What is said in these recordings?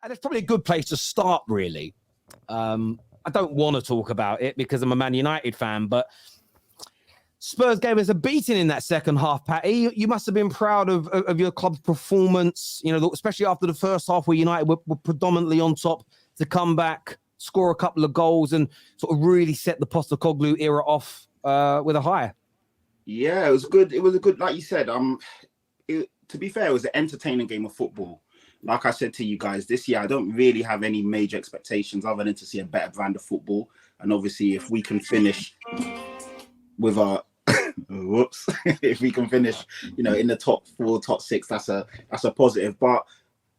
And it's probably a good place to start, really. I don't want to talk about it because I'm a Man United fan, but Spurs gave us a beating in that second half, Patty. You must have been proud of your club's performance, especially after the first half where United were predominantly on top, to come back, score a couple of goals and sort of really set the Postecoglou era off with a high. Yeah, it was good. It was a good, like you said, to be fair, it was an entertaining game of football. Like I said to you guys, this year I don't really have any major expectations other than to see a better brand of football. And obviously, if we can finish with our if we can finish, in the top 4, top 6, that's a positive. But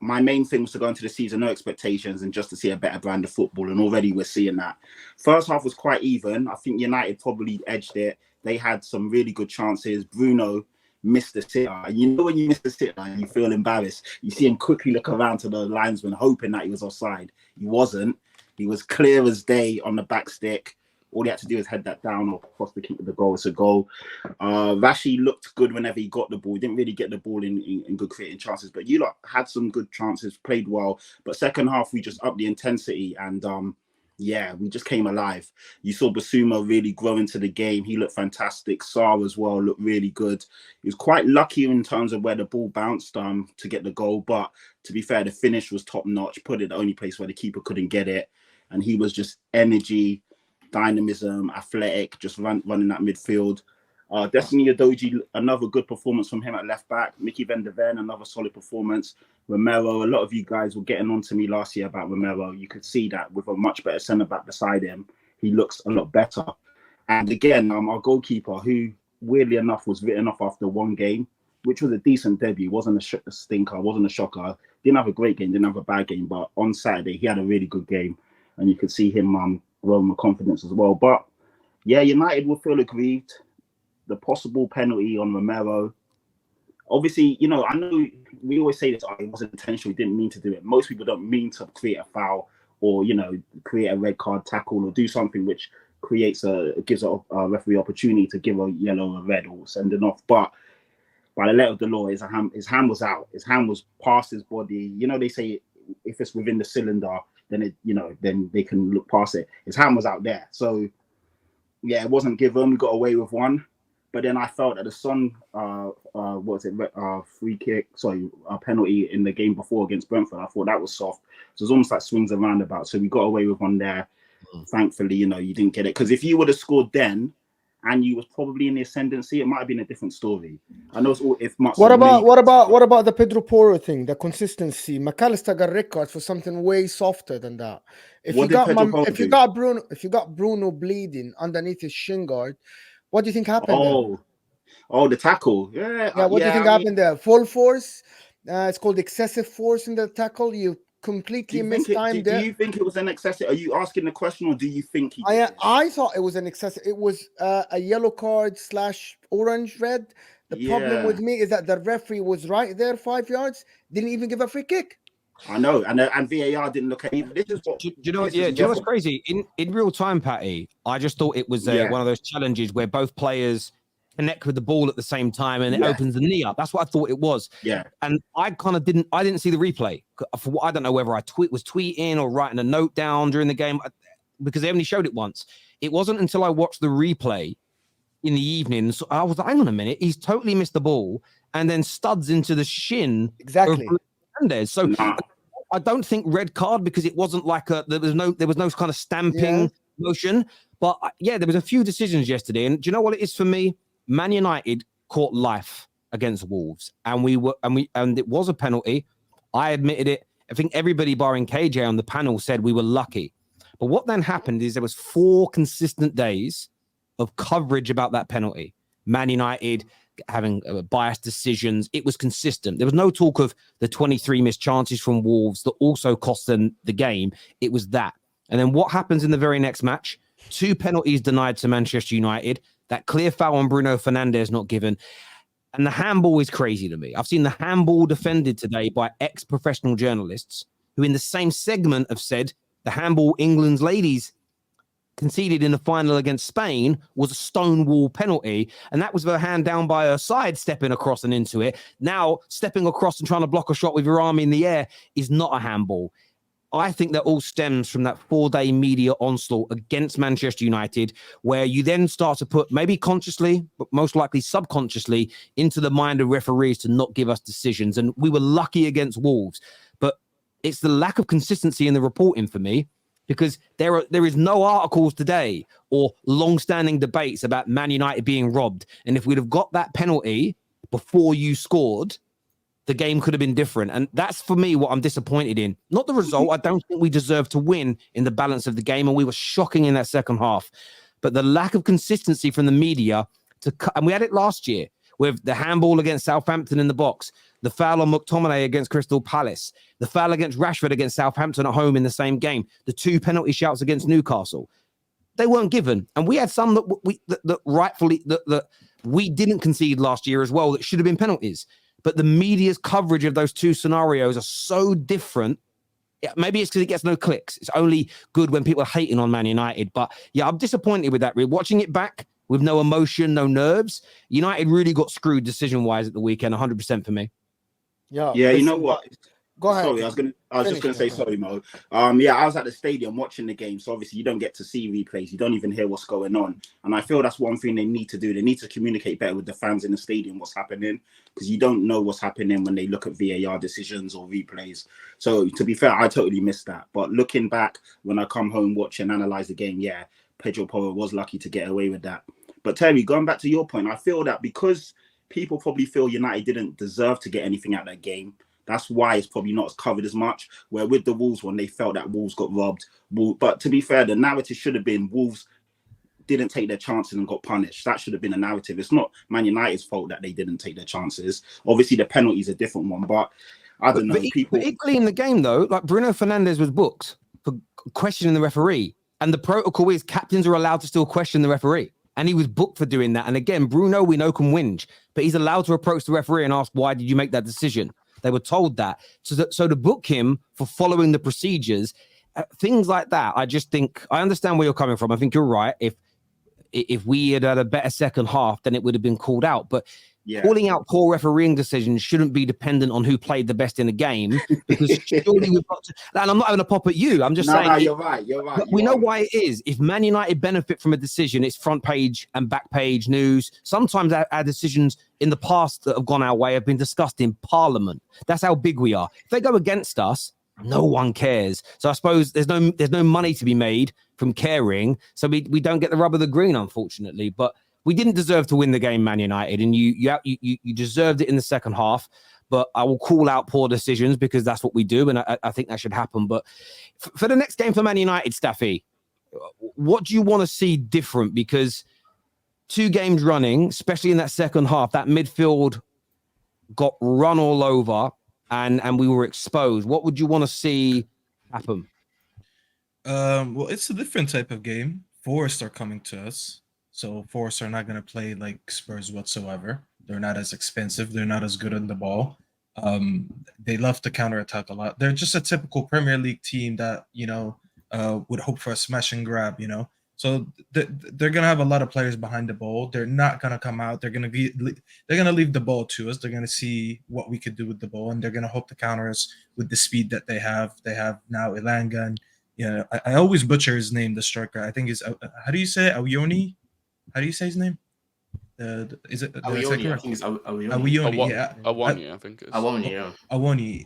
my main thing was to go into the season, no expectations, and just to see a better brand of football. And already we're seeing that. First half was quite even. I think United probably edged it. They had some really good chances. Bruno missed the sitter. And when you miss the sitter and you feel embarrassed, you see him quickly look around to the linesman, hoping that he was offside. He wasn't. He was clear as day on the back stick. All he had to do is head that down or cross the keeper. The goal. It's a goal. Rashi looked good whenever he got the ball. He didn't really get the ball in good creating chances, but you lot had some good chances, played well. But second half, we just upped the intensity and we just came alive. You saw Basuma really grow into the game. He looked fantastic. Sarr as well looked really good. He was quite lucky in terms of where the ball bounced to get the goal. But to be fair, the finish was top notch. Put it the only place where the keeper couldn't get it. And he was just energy, dynamism, athletic, just running that midfield. Destiny Udogie, another good performance from him at left back. Mickey van der Ven, another solid performance. Romero, a lot of you guys were getting on to me last year about Romero. You could see that with a much better centre back beside him, he looks a lot better. And again, our goalkeeper, who weirdly enough was written off after one game, which was a decent debut, wasn't a stinker, wasn't a shocker. Didn't have a great game, didn't have a bad game, but on Saturday he had a really good game, and you could see him growing with confidence as well. But yeah, United will feel aggrieved. The possible penalty on Romero. Obviously, I know we always say this, it wasn't intentional, we didn't mean to do it. Most people don't mean to create a foul or, create a red card tackle or do something which gives a referee opportunity to give a yellow or a red or send it off. But by the letter of the law, his hand was out. His hand was past his body. They say if it's within the cylinder, then then they can look past it. His hand was out there. So, yeah, it wasn't given. We got away with one. But then I felt that the Son, penalty in the game before against Brentford, I thought that was soft. So it's almost like swings and roundabouts. So we got away with one there. Thankfully, you didn't get it. Because if you would have scored then, and you was probably in the ascendancy, it might have been a different story. I know it's all if much. What about the Pedro Porro thing? The consistency. McAllister got red cards for something way softer than that. If you got Bruno bleeding underneath his shin guard, what do you think happened there? The tackle. Yeah. What do you think happened there? Full force. It's called excessive force in the tackle. You completely mistimed it. Do you think it was an excessive? Are you asking the question, or do you think he did I thought it was an excessive. It was a yellow card / orange red. The problem with me is that the referee was right there, 5 yards. Didn't even give a free kick. I know, and VAR didn't look at it. This is what. Do you know what's crazy? In real time, Patty, I just thought it was one of those challenges where both players connect with the ball at the same time and it opens the knee up. That's what I thought it was. Yeah. And I kind of didn't see the replay. I don't know whether I was tweeting or writing a note down during the game because they only showed it once. It wasn't until I watched the replay in the evening. So I was like, hang on a minute. He's totally missed the ball and then studs into the shin. Exactly. So I don't think red card because it wasn't like there was no kind of stamping motion. But there was a few decisions yesterday. And do you know what it is for me? Man United caught life against Wolves, and it was a penalty. I admitted it. I think everybody barring KJ on the panel said we were lucky. But what then happened is there was 4 consistent days of coverage about that penalty. Man United having biased decisions. It was consistent. There was no talk of the 23 missed chances from Wolves that also cost them the game. It was that. And then what happens in the very next match? 2 penalties denied to Manchester United. That clear foul on Bruno Fernandes not given. And the handball is crazy to me. I've seen the handball defended today by ex-professional journalists who in the same segment have said the handball England's ladies conceded in the final against Spain was a stonewall penalty, and that was her hand down by her side, stepping across and into it. Now, stepping across and trying to block a shot with your arm in the air is not a handball. I think that all stems from that 4-day media onslaught against Manchester United, where you then start to put, maybe consciously, but most likely subconsciously, into the mind of referees to not give us decisions. And we were lucky against Wolves, but it's the lack of consistency in the reporting for me, because there is no articles today or long-standing debates about Man United being robbed. And if we'd have got that penalty before you scored, the game could have been different. And that's, for me, what I'm disappointed in. Not the result. I don't think we deserved to win in the balance of the game, and we were shocking in that second half. But the lack of consistency from the media, and we had it last year with the handball against Southampton in the box, the foul on McTominay against Crystal Palace, the foul against Rashford against Southampton at home in the same game, the 2 penalty shouts against Newcastle. They weren't given. And we had some that we didn't concede last year as well that should have been penalties. But the media's coverage of those 2 scenarios are so different. Yeah, maybe it's because it gets no clicks. It's only good when people are hating on Man United. But yeah, I'm disappointed with that. Watching it back with no emotion, no nerves, United really got screwed decision-wise at the weekend, 100% for me. Yeah, you know what? Go ahead. Sorry, I was just gonna say sorry, Mo. Yeah, I was at the stadium watching the game, so obviously you don't get to see replays, you don't even hear what's going on. And I feel that's one thing they need to do. They need to communicate better with the fans in the stadium what's happening, because you don't know what's happening when they look at VAR decisions or replays. So to be fair, I totally missed that. But looking back, when I come home, watch and analyze the game, yeah, Pedro Porro was lucky to get away with that. But Terry, going back to your point, I feel that because people probably feel United didn't deserve to get anything out of that game, that's why it's probably not as covered as much. Where with the Wolves one, they felt that Wolves got robbed. But to be fair, the narrative should have been Wolves didn't take their chances and got punished. That should have been a narrative. It's not Man United's fault that they didn't take their chances. Obviously, the penalty is a different one, but I don't know. But equally in the game, though, like Bruno Fernandes was booked for questioning the referee. And the protocol is captains are allowed to still question the referee. And he was booked for doing that. And again, Bruno, we know, can whinge, but he's allowed to approach the referee and ask, why did you make that decision? They were told that. So to book him for following the procedures, things like that, I just think, I understand where you're coming from. I think you're right. If we had a better second half, then it would have been called out. But calling out poor refereeing decisions shouldn't be dependent on who played the best in the game, because surely we've got to, and I'm not having a pop at you. I'm just saying. No, you're right. We know why it is. If Man United benefit from a decision, it's front page and back page news. Sometimes our decisions in the past that have gone our way have been discussed in Parliament. That's how big we are. If they go against us, no one cares. So I suppose there's no money to be made from caring. So we don't get the rub of the green, unfortunately. But we didn't deserve to win the game, Man United, and you deserved it in the second half. But I will call out poor decisions because that's what we do, and I think that should happen. But for the next game for Man United, Staffy, what do you want to see different? Because 2 games running, especially in that second half, that midfield got run all over, and we were exposed. What would you want to see happen? Well, it's a different type of game. Forest are coming to us. So Forest are not going to play like Spurs whatsoever. They're not as expensive. They're not as good on the ball. They love to counterattack a lot. They're just a typical Premier League team that, would hope for a smash and grab, So they're going to have a lot of players behind the ball. They're not going to come out. They're going to leave the ball to us. They're going to see what we could do with the ball, and they're going to hope to counter us with the speed that they have. They have now Elanga, and I always butcher his name, the striker. I think is how do you say it? Awioni? How do you say his name? Is it Awioni? I think it's Awioni. Yeah, Awoni, I think it's Awoni. Yeah. Awoni.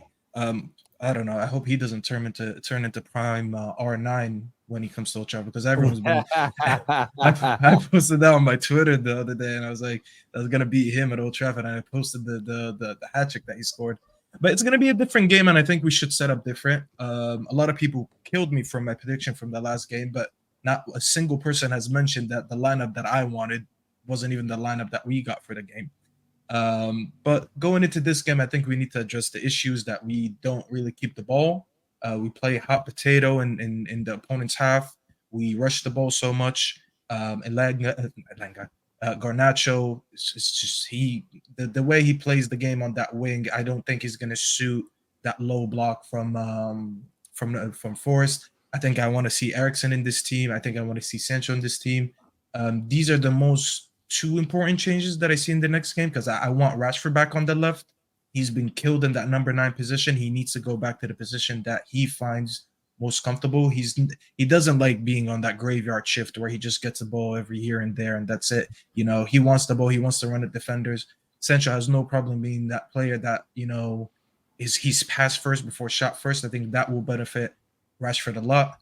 I don't know. I hope he doesn't turn into prime R9 when he comes to Old Trafford, because everyone's been. I posted that on my Twitter the other day, and I was like, I was gonna beat him at Old Trafford, and I posted the hat trick that he scored. But it's gonna be a different game, and I think we should set up different. A lot of people killed me from my prediction from the last game, but not a single person has mentioned that the lineup that I wanted wasn't even the lineup that we got for the game. But going into this game, I think we need to address the issues that we don't really keep the ball. We play hot potato in the opponent's half. We rush the ball so much. Garnacho, it's just the way he plays the game on that wing, I don't think he's going to suit that low block from Forest. I think I want to see Eriksen in this team. I think I want to see Sancho in this team. These are the most two important changes that I see in the next game because I want Rashford back on the left. He's been killed in that number 9 position. He needs to go back to the position that he finds most comfortable. He doesn't like being on that graveyard shift where he just gets the ball every here and there and that's it. You know, he wants the ball. He wants to run at defenders. Sancho has no problem being that player that, you know, he's pass first before shot first. I think that will benefit Rashford a lot.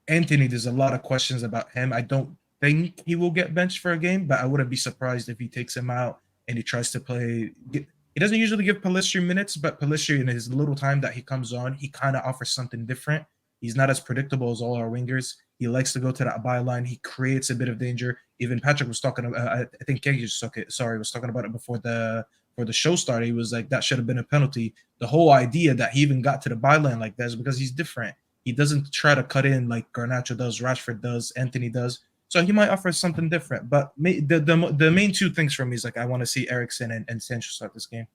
Antony, there's a lot of questions about him. I don't think he will get benched for a game, but I wouldn't be surprised if he takes him out and he tries to play. He doesn't usually give Pellistri minutes, but Pellistri, in his little time that he comes on, he kind of offers something different. He's not as predictable as all our wingers. He likes to go to that byline. He creates a bit of danger. Even Patrick was talking about, I think Kenji was talking about it before the show started. He was like, that should have been a penalty. The whole idea that he even got to the byline like that is because he's different. He doesn't try to cut in like Garnacho does, Rashford does, Antony does. So he might offer something different. But the main two things for me is like I want to see Eriksen and Sancho start this game.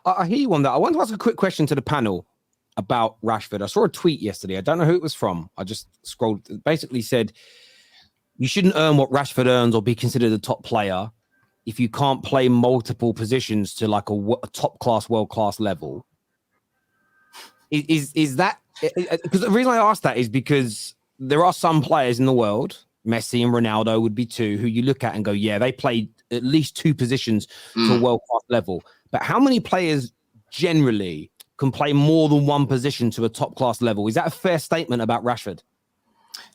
I hear you on that. I want to ask a quick question to the panel about Rashford. I saw a tweet yesterday. I don't know who it was from. I just scrolled. It basically said, you shouldn't earn what Rashford earns or be considered a top player if you can't play multiple positions to like a top-class, world-class level. Is that... Because the reason I asked that is because there are some players in the world, Messi and Ronaldo would be two, who you look at and go, yeah, they played at least 2 positions to a world-class level. But how many players generally can play more than 1 position to a top-class level? Is that a fair statement about Rashford?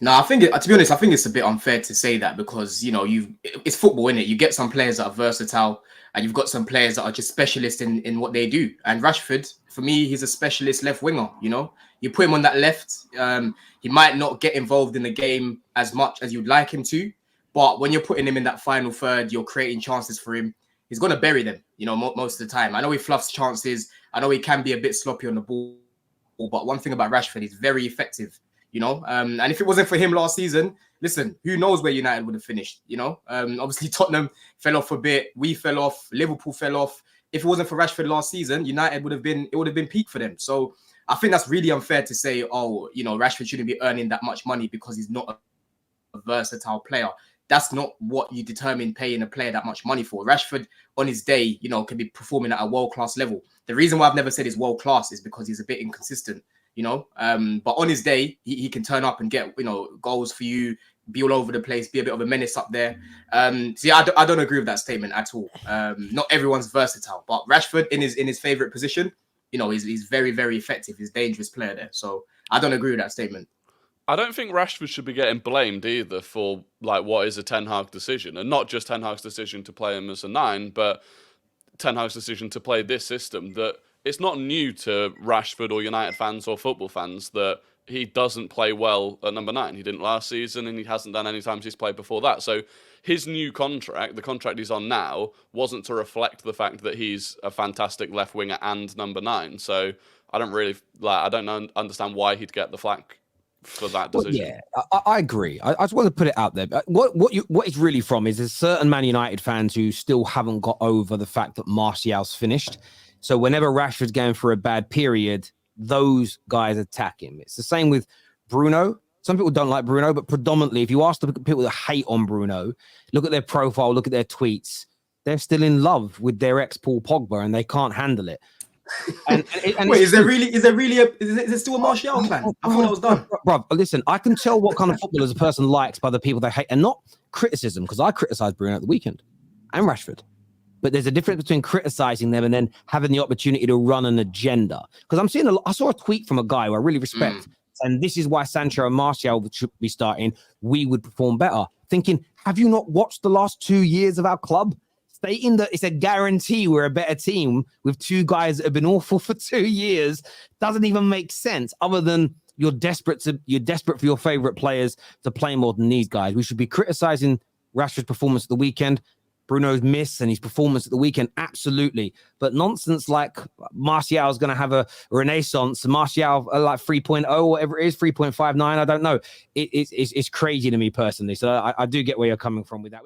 No, I think, to be honest, I think it's a bit unfair to say that because, you know, it's football, innit? You get some players that are versatile and you've got some players that are just specialists in what they do. And Rashford, for me, he's a specialist left winger, you know? You put him on that left, he might not get involved in the game as much as you'd like him to, but when you're putting him in that final third, you're creating chances for him. He's going to bury them, you know, most of the time. I know he fluffs chances. I know he can be a bit sloppy on the ball, but one thing about Rashford, he's very effective. You know, and if it wasn't for him last season, listen, who knows where United would have finished, you know? Obviously, Tottenham fell off a bit. We fell off. Liverpool fell off. If it wasn't for Rashford last season, United would have been peak for them. So I think that's really unfair to say, oh, you know, Rashford shouldn't be earning that much money because he's not a versatile player. That's not what you determine paying a player that much money for. Rashford, on his day, you know, can be performing at a world-class level. The reason why I've never said he's world-class is because he's a bit inconsistent. You know, but on his day, he can turn up and get, you know, goals for you, be all over the place, be a bit of a menace up there. So yeah, I don't agree with that statement at all. Not everyone's versatile, but Rashford in his favorite position, you know, he's very, very effective. He's a dangerous player there. So I don't agree with that statement. I don't think Rashford should be getting blamed either for like what is a Ten Hag decision, and not just Ten Hag's decision to play him as a 9, but Ten Hag's decision to play this system. That it's not new to Rashford or United fans or football fans that he doesn't play well at number 9. He didn't last season and he hasn't done any times he's played before that. So his new contract, the contract he's on now, wasn't to reflect the fact that he's a fantastic left winger and number 9. So I don't understand why he'd get the flack for that decision. Well, yeah, I agree. I just want to put it out there. What it's really from is there's certain Man United fans who still haven't got over the fact that Martial's finished. So whenever Rashford's going for a bad period, those guys attack him. It's the same with Bruno. Some people don't like Bruno, but predominantly, if you ask the people that hate on Bruno, look at their profile, look at their tweets, they're still in love with their ex-Paul Pogba and they can't handle it. And wait, is there still a Martial fan? I thought that was done. Bro, listen, I can tell what kind of footballers a person likes by the people they hate, and not criticism, because I criticised Bruno at the weekend and Rashford. But there's a difference between criticizing them and then having the opportunity to run an agenda. Because I saw a tweet from a guy who I really respect, and this is why Sancho and Martial should be starting. We would perform better. Thinking, have you not watched the last 2 years of our club? Stating that it's a guarantee we're a better team with 2 guys that have been awful for 2 years doesn't even make sense. Other than you're desperate for your favorite players to play more than these guys. We should be criticizing Rashford's performance at the weekend. Bruno's miss and his performance at the weekend, absolutely. But nonsense like Martial is going to have a renaissance, Martial like 3.0, whatever it is, 3.59, I don't know. It's crazy to me personally. So I do get where you're coming from with that.